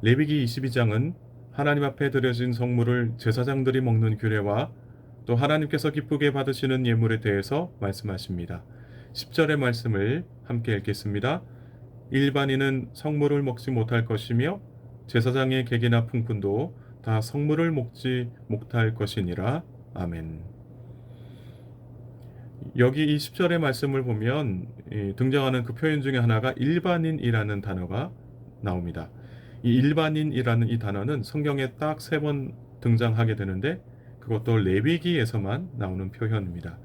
레위기 22장은 하나님 앞에 드려진 성물을 제사장들이 먹는 규례와 또 하나님께서 기쁘게 받으시는 예물에 대해서 말씀하십니다. 10절의 말씀을 함께 읽겠습니다. 일반인은 성물을 먹지 못할 것이며 제사장의 객이나 품꾼도 다 성물을 먹지 못할 것이니라. 아멘. 여기 이 10절의 말씀을 보면 등장하는 그 표현 중에 하나가 일반인이라는 단어가 나옵니다. 이 일반인이라는 이 단어는 성경에 딱 3번 등장하게 되는데 그것도 레위기에서만 나오는 표현입니다.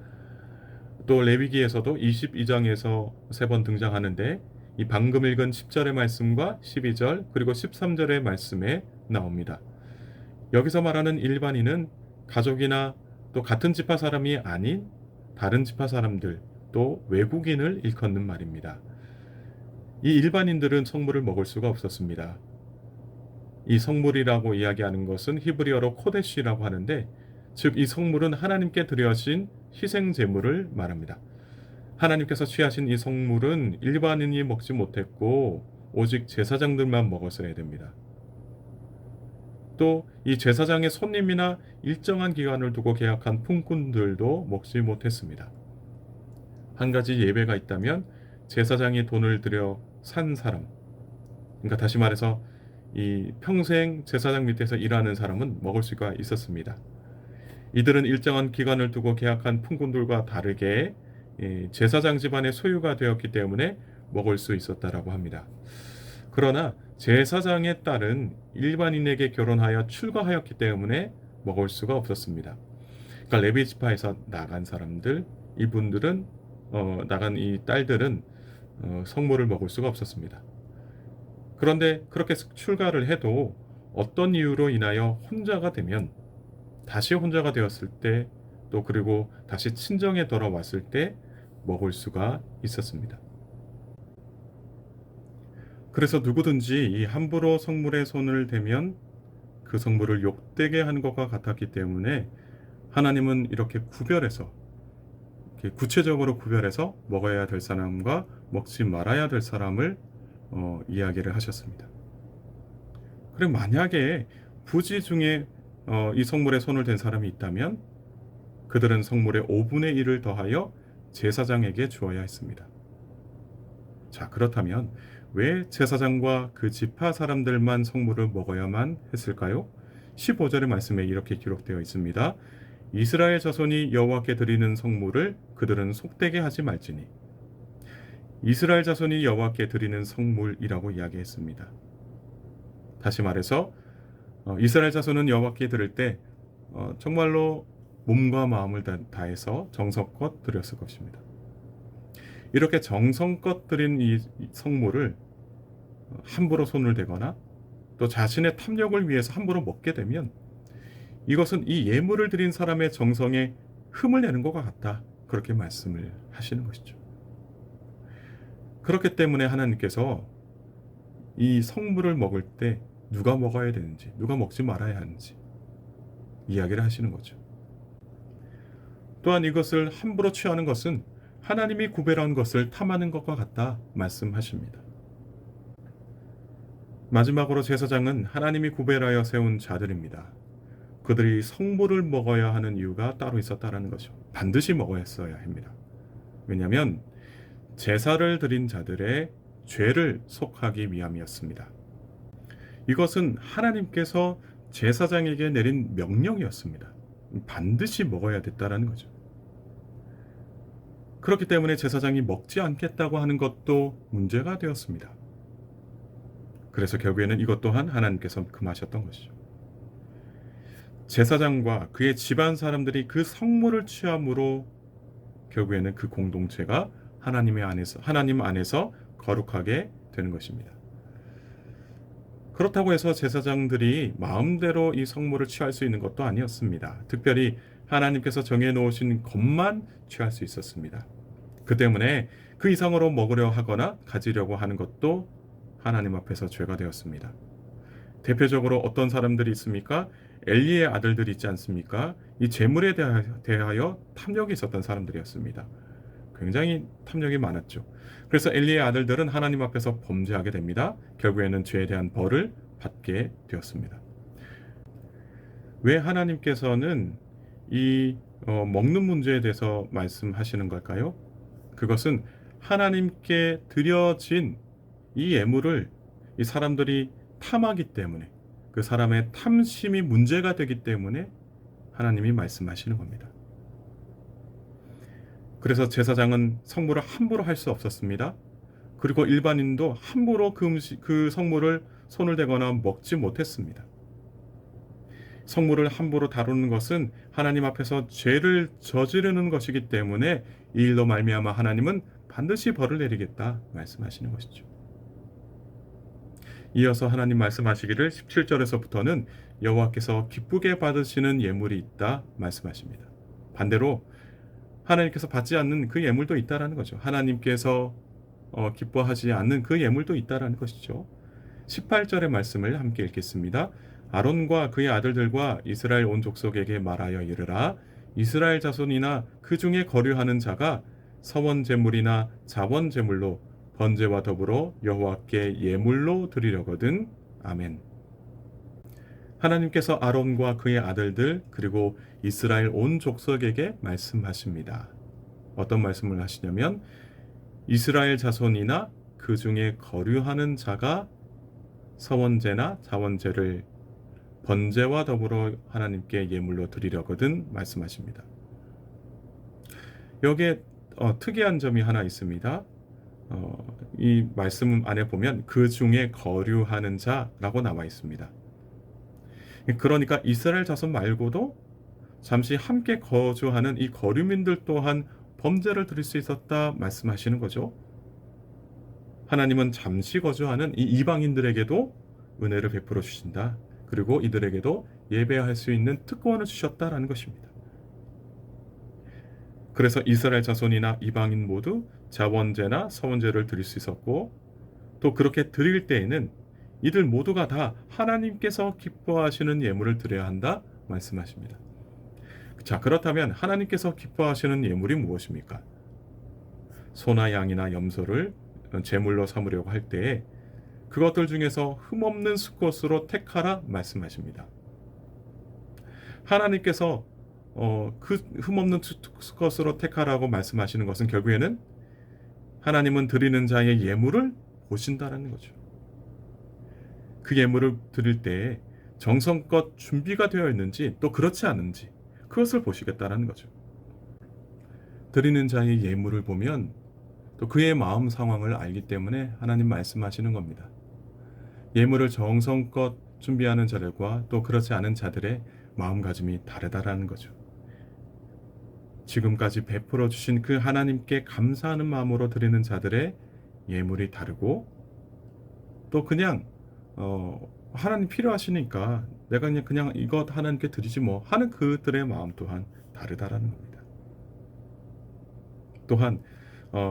또 레위기에서도 22장에서 3번 등장하는데 이 방금 읽은 10절의 말씀과 12절 그리고 13절의 말씀에 나옵니다. 여기서 말하는 일반인은 가족이나 또 같은 지파 사람이 아닌 다른 지파 사람들 또 외국인을 일컫는 말입니다. 이 일반인들은 성물을 먹을 수가 없었습니다. 이 성물이라고 이야기하는 것은 히브리어로 코데시라고 하는데 즉 이 성물은 하나님께 드려진 희생 제물을 말합니다. 하나님께서 취하신 이 성물은 일반인이 먹지 못했고 오직 제사장들만 먹었어야 됩니다. 또 이 제사장의 손님이나 일정한 기간을 두고 계약한 품꾼들도 먹지 못했습니다. 한 가지 예외가 있다면 제사장이 돈을 들여 산 사람, 그러니까 다시 말해서 이 평생 제사장 밑에서 일하는 사람은 먹을 수가 있었습니다. 이들은 일정한 기간을 두고 계약한 품꾼들과 다르게 제사장 집안의 소유가 되었기 때문에 먹을 수 있었다라고 합니다. 그러나 제사장의 딸은 일반인에게 결혼하여 출가하였기 때문에 먹을 수가 없었습니다. 그러니까 레위 지파에서 나간 사람들, 이분들은 나간 이 딸들은 성물을 먹을 수가 없었습니다. 그런데 그렇게 출가를 해도 어떤 이유로 인하여 혼자가 되면 다시 혼자가 되었을 때 또 그리고 다시 친정에 돌아왔을 때 먹을 수가 있었습니다. 그래서 누구든지 이 함부로 성물에 손을 대면 그 성물을 욕되게 한 것과 같았기 때문에 하나님은 이렇게 구별해서 이렇게 구체적으로 구별해서 먹어야 될 사람과 먹지 말아야 될 사람을 이야기를 하셨습니다. 그리고 만약에 부지 중에 이 성물에 손을 댄 사람이 있다면 그들은 성물의 5분의 1을 더하여 제사장에게 주어야 했습니다. 자, 그렇다면 왜 제사장과 그 지파 사람들만 성물을 먹어야만 했을까요? 15절의 말씀에 이렇게 기록되어 있습니다. 이스라엘 자손이 여호와께 드리는 성물을 그들은 속되게 하지 말지니. 이스라엘 자손이 여호와께 드리는 성물이라고 이야기했습니다. 다시 말해서 이스라엘 자손은 여호와께 드릴 때 정말로 몸과 마음을 다해서 정성껏 드렸을 것입니다. 이렇게 정성껏 드린 이 성물을 함부로 손을 대거나 또 자신의 탐욕을 위해서 함부로 먹게 되면 이것은 이 예물을 드린 사람의 정성에 흠을 내는 것과 같다. 그렇게 말씀을 하시는 것이죠. 그렇기 때문에 하나님께서 이 성물을 먹을 때 누가 먹어야 되는지, 누가 먹지 말아야 하는지 이야기를 하시는 거죠. 또한 이것을 함부로 취하는 것은 하나님이 구별한 것을 탐하는 것과 같다 말씀하십니다. 마지막으로 제사장은 하나님이 구별하여 세운 자들입니다. 그들이 성물을 먹어야 하는 이유가 따로 있었다라는 것이죠. 반드시 먹어야 합니다. 왜냐하면 제사를 드린 자들의 죄를 속하기 위함이었습니다. 이것은 하나님께서 제사장에게 내린 명령이었습니다. 반드시 먹어야 됐다라는 거죠. 그렇기 때문에 제사장이 먹지 않겠다고 하는 것도 문제가 되었습니다. 그래서 결국에는 이것 또한 하나님께서 금하셨던 것이죠. 제사장과 그의 집안 사람들이 그 성물을 취함으로 결국에는 그 공동체가 하나님 안에서 거룩하게 되는 것입니다. 그렇다고 해서 제사장들이 마음대로 이 성물을 취할 수 있는 것도 아니었습니다. 특별히 하나님께서 정해놓으신 것만 취할 수 있었습니다. 그 때문에 그 이상으로 먹으려 하거나 가지려고 하는 것도 하나님 앞에서 죄가 되었습니다. 대표적으로 어떤 사람들이 있습니까? 엘리의 아들들이 있지 않습니까? 이 재물에 대하여 탐욕이 있었던 사람들이었습니다. 굉장히 탐욕이 많았죠. 그래서 엘리의 아들들은 하나님 앞에서 범죄하게 됩니다. 결국에는 죄에 대한 벌을 받게 되었습니다. 왜 하나님께서는 이 먹는 문제에 대해서 말씀하시는 걸까요? 그것은 하나님께 드려진 이 예물을 이 사람들이 탐하기 때문에, 그 사람의 탐심이 문제가 되기 때문에 하나님이 말씀하시는 겁니다. 그래서 제사장은 성물을 함부로 할 수 없었습니다. 그리고 일반인도 함부로 그 성물을 손을 대거나 먹지 못했습니다. 성물을 함부로 다루는 것은 하나님 앞에서 죄를 저지르는 것이기 때문에 이 일로 말미암아 하나님은 반드시 벌을 내리겠다 말씀하시는 것이죠. 이어서 하나님 말씀하시기를 17절에서부터는 여호와께서 기쁘게 받으시는 예물이 있다 말씀하십니다. 반대로 하나님께서 받지 않는 그 예물도 있다라는 거죠. 하나님께서 기뻐하지 않는 그 예물도 있다라는 것이죠. 18절의 말씀을 함께 읽겠습니다. 아론과 그의 아들들과 이스라엘 온 족속에게 말하여 이르라. 이스라엘 자손이나 그 중에 거류하는 자가 서원 제물이나 자원 제물로 번제와 더불어 여호와께 예물로 드리려거든. 아멘. 하나님께서 아론과 그의 아들들 그리고 이스라엘 온 족속에게 말씀하십니다. 어떤 말씀을 하시냐면 이스라엘 자손이나 그 중에 거류하는 자가 서원제나 자원제를 번제와 더불어 하나님께 예물로 드리려거든 말씀하십니다. 여기에 특이한 점이 하나 있습니다. 이 말씀 안에 보면 그 중에 거류하는 자라고 나와 있습니다. 그러니까 이스라엘 자손 말고도 잠시 함께 거주하는 이 거류민들 또한 범죄를 드릴 수 있었다 말씀하시는 거죠. 하나님은 잠시 거주하는 이 이방인들에게도 은혜를 베풀어 주신다. 그리고 이들에게도 예배할 수 있는 특권을 주셨다라는 것입니다. 그래서 이스라엘 자손이나 이방인 모두 자원제나 서원제를 드릴 수 있었고, 또 그렇게 드릴 때에는 이들 모두가 다 하나님께서 기뻐하시는 예물을 드려야 한다 말씀하십니다. 자, 그렇다면 하나님께서 기뻐하시는 예물이 무엇입니까? 소나 양이나 염소를 제물로 삼으려고 할 때에 그것들 중에서 흠없는 수컷으로 택하라 말씀하십니다. 하나님께서 그 흠없는 수컷으로 택하라고 말씀하시는 것은 결국에는 하나님은 드리는 자의 예물을 보신다라는 거죠. 그 예물을 드릴 때에 정성껏 준비가 되어 있는지 또 그렇지 않은지 그것을 보시겠다라는 거죠. 드리는 자의 예물을 보면 또 그의 마음 상황을 알기 때문에 하나님 말씀하시는 겁니다. 예물을 정성껏 준비하는 자들과 또 그렇지 않은 자들의 마음가짐이 다르다라는 거죠. 지금까지 베풀어 주신 그 하나님께 감사하는 마음으로 드리는 자들의 예물이 다르고, 또 그냥 하나님 필요하시니까 내가 그냥 이것 하나님께 드리지 뭐 하는 그들의 마음 또한 다르다라는 겁니다. 또한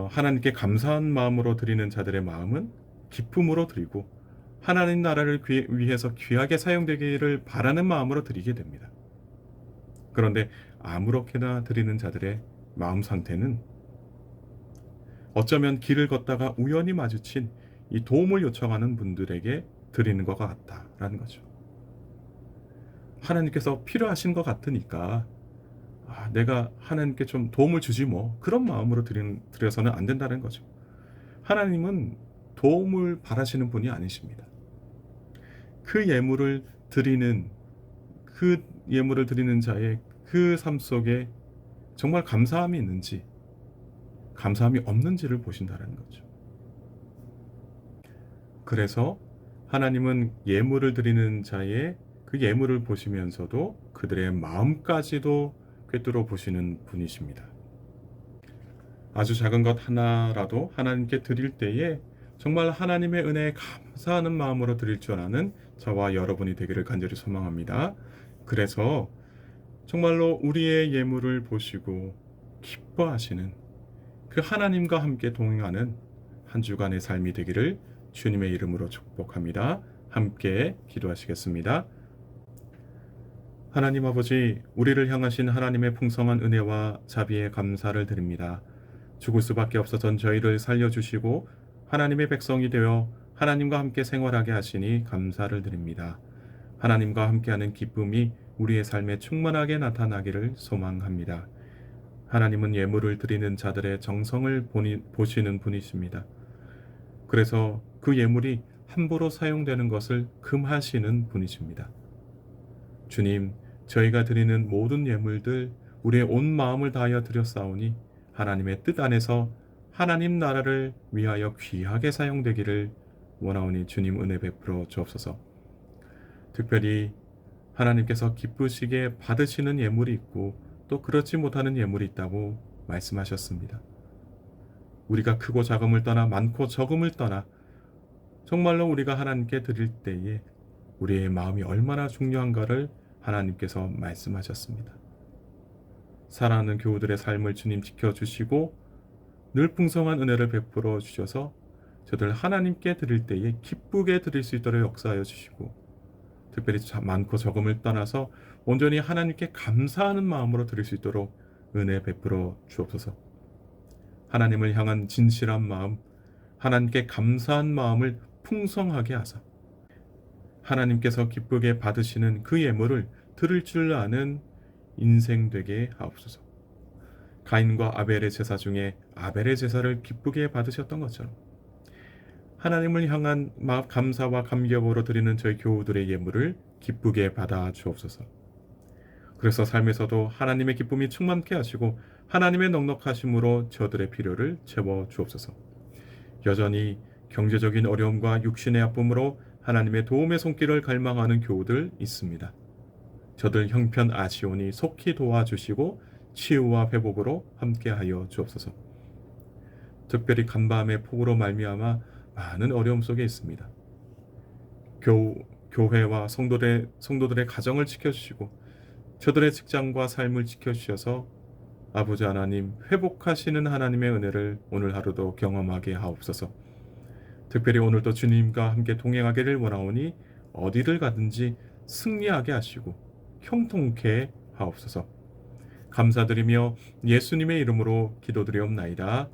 하나님께 감사한 마음으로 드리는 자들의 마음은 기쁨으로 드리고 하나님 나라를 위해서 귀하게 사용되기를 바라는 마음으로 드리게 됩니다. 그런데 아무렇게나 드리는 자들의 마음 상태는 어쩌면 길을 걷다가 우연히 마주친 이 도움을 요청하는 분들에게 드리는 것 같다라는 거죠. 하나님께서 필요하신 것 같으니까 내가 하나님께 좀 도움을 주지 뭐 그런 마음으로 드려서는 안 된다는 거죠. 하나님은 도움을 바라시는 분이 아니십니다. 그 예물을 드리는 자의 그 삶 속에 정말 감사함이 있는지 감사함이 없는지를 보신다는 거죠. 그래서 하나님은 예물을 드리는 자의 그 예물을 보시면서도 그들의 마음까지도 꿰뚫어 보시는 분이십니다. 아주 작은 것 하나라도 하나님께 드릴 때에 정말 하나님의 은혜에 감사하는 마음으로 드릴 줄 아는 저와 여러분이 되기를 간절히 소망합니다. 그래서 정말로 우리의 예물을 보시고 기뻐하시는 그 하나님과 함께 동행하는 한 주간의 삶이 되기를 주님의 이름으로 축복합니다. 함께 기도하시겠습니다. 하나님 아버지, 우리를 향하신 하나님의 풍성한 은혜와 자비에 감사를 드립니다. 죽을 수밖에 없었던 저희를 살려주시고 하나님의 백성이 되어 하나님과 함께 생활하게 하시니 감사를 드립니다. 하나님과 함께하는 기쁨이 우리의 삶에 충만하게 나타나기를 소망합니다. 하나님은 예물을 드리는 자들의 정성을 보시는 분이십니다. 그래서 그 예물이 함부로 사용되는 것을 금하시는 분이십니다. 주님, 저희가 드리는 모든 예물들 우리의 온 마음을 다하여 드렸사오니 하나님의 뜻 안에서 하나님 나라를 위하여 귀하게 사용되기를 원하오니 주님 은혜 베풀어 주옵소서. 특별히 하나님께서 기쁘시게 받으시는 예물이 있고 또 그렇지 못하는 예물이 있다고 말씀하셨습니다. 우리가 크고 작음을 떠나 많고 적음을 떠나 정말로 우리가 하나님께 드릴 때에 우리의 마음이 얼마나 중요한가를 하나님께서 말씀하셨습니다. 사랑하는 교우들의 삶을 주님 지켜주시고 늘 풍성한 은혜를 베풀어 주셔서 저들 하나님께 드릴 때에 기쁘게 드릴 수 있도록 역사하여 주시고 특별히 많고 적음을 떠나서 온전히 하나님께 감사하는 마음으로 드릴 수 있도록 은혜 베풀어 주옵소서. 하나님을 향한 진실한 마음, 하나님께 감사한 마음을 풍성하게 하사 하나님께서 기쁘게 받으시는 그 예물을 드릴 줄 아는 인생 되게 하옵소서. 가인과 아벨의 제사 중에 아벨의 제사를 기쁘게 받으셨던 것처럼 하나님을 향한 감사와 감격으로 드리는 저희 교우들의 예물을 기쁘게 받아 주옵소서. 그래서 삶에서도 하나님의 기쁨이 충만케 하시고 하나님의 넉넉하심으로 저들의 필요를 채워 주옵소서. 여전히 경제적인 어려움과 육신의 아픔으로 하나님의 도움의 손길을 갈망하는 교우들 있습니다. 저들 형편 아시오니 속히 도와주시고 치유와 회복으로 함께하여 주옵소서. 특별히 간밤의 폭우로 말미암아 많은 어려움 속에 있습니다. 교회와 성도들의 가정을 지켜주시고 저들의 직장과 삶을 지켜주셔서 아버지 하나님 회복하시는 하나님의 은혜를 오늘 하루도 경험하게 하옵소서. 특별히 오늘도 주님과 함께 동행하기를 원하오니 어디를 가든지 승리하게 하시고 형통케 하옵소서. 감사드리며 예수님의 이름으로 기도드리옵나이다.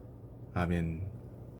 아멘.